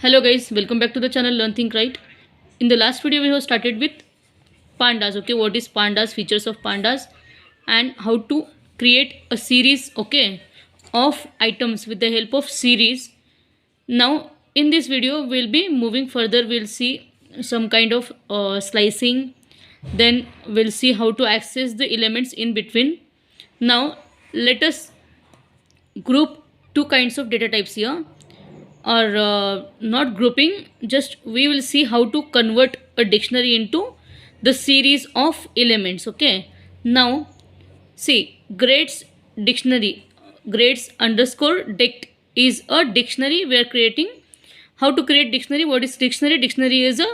Hello guys, welcome back to the channel Learn Think Right. In the last video we have started with pandas. Okay, what is pandas, features of pandas, and how to create a series, okay, of items with the help of series. Now in this video we'll be moving further. We'll see some kind of slicing, then we'll see how to access the elements in between. Now let us group two kinds of data types here, or not grouping, just we will see how to convert a dictionary into the series of elements. Okay, now see, grades dictionary, grades underscore dict is a dictionary. We are creating, how to create dictionary. What is dictionary? Dictionary is a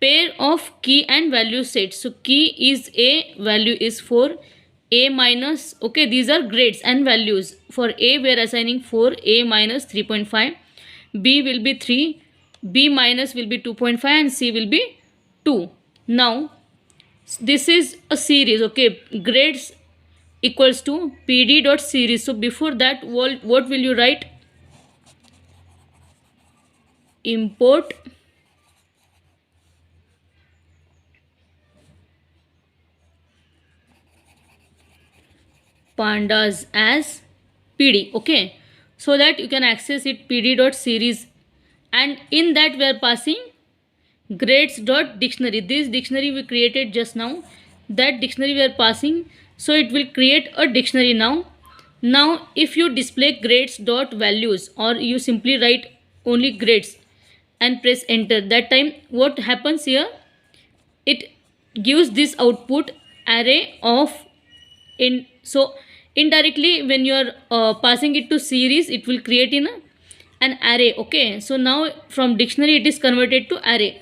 pair of key and value sets. So key is a, value is 4, a minus, okay, these are grades and values. For a we are assigning 4, a minus 3.5, b will be 3, b minus will be 2.5, and c will be 2. Now this is a series. Okay, grades equals to pd dot series. So before that, what will you write? Import pandas as pd, okay, so that you can access it, pd dot series, and in that we are passing grades dot dictionary. This dictionary we created just now, that dictionary we are passing, so it will create a dictionary. Now if you display grades dot values, or you simply write only grades and press enter, that time what happens here, it gives this output array of in. So indirectly when you are passing it to series, it will create in an array. Okay, so now from dictionary it is converted to array.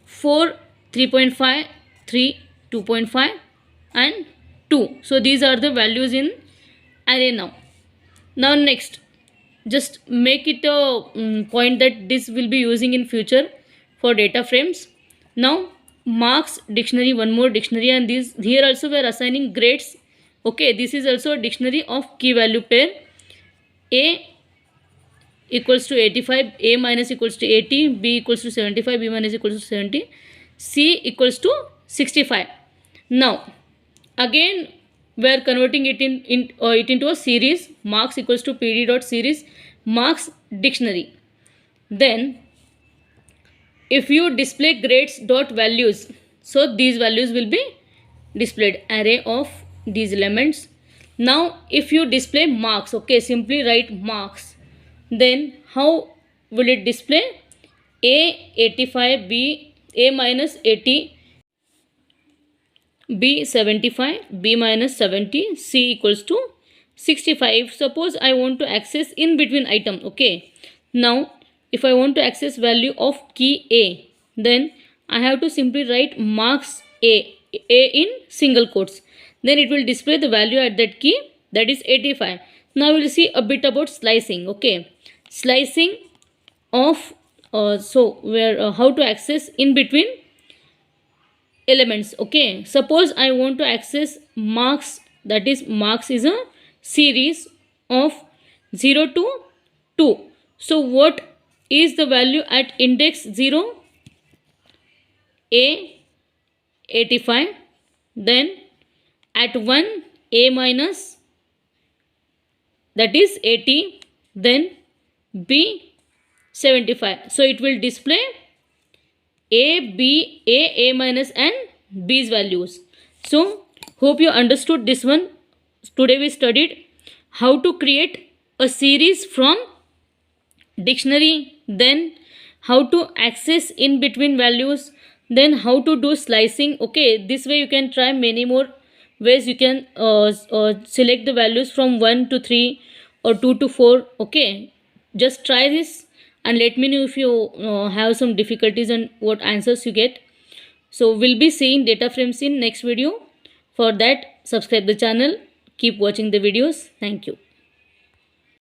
4, 3.5, 3, 2.5, and 2. So these are the values in array. Now next, just make it a point that this will be using in future for data frames. Now marks dictionary, one more dictionary, and this here also we are assigning grades. Okay, this is also a dictionary of key value pair. A equals to 85, a minus equals to 80, b equals to 75, b minus equals to 70, c equals to 65. Now again we are converting it it into a series. Marks equals to pd dot series marks dictionary. Then if you display grades dot values, so these values will be displayed, array of these elements. Now if you display marks, okay, simply write marks, then how will it display? A 85, b a minus 80, b 75, b minus 70, c equals to 65. Suppose I want to access in between item. Okay, now if I want to access value of key a, then I have to simply write marks a in single quotes, then it will display the value at that key, that is 85. Now we will see a bit about slicing. Okay, slicing of so where how to access in between elements. Okay, suppose I want to access marks, that is marks is a series of 0 to 2. So what is the value at index 0? A 85, then at 1 a minus, that is 80, then b 75. So it will display a minus and b's values. So hope you understood this one. Today we studied how to create a series from dictionary, then how to access in between values, then how to do slicing. Okay, this way you can try many more ways. You can select the values from 1 to 3 or 2 to 4. Okay, just try this and let me know if you have some difficulties and what answers you get. So we'll be seeing data frames in next video. For that, subscribe the channel, keep watching the videos. Thank you.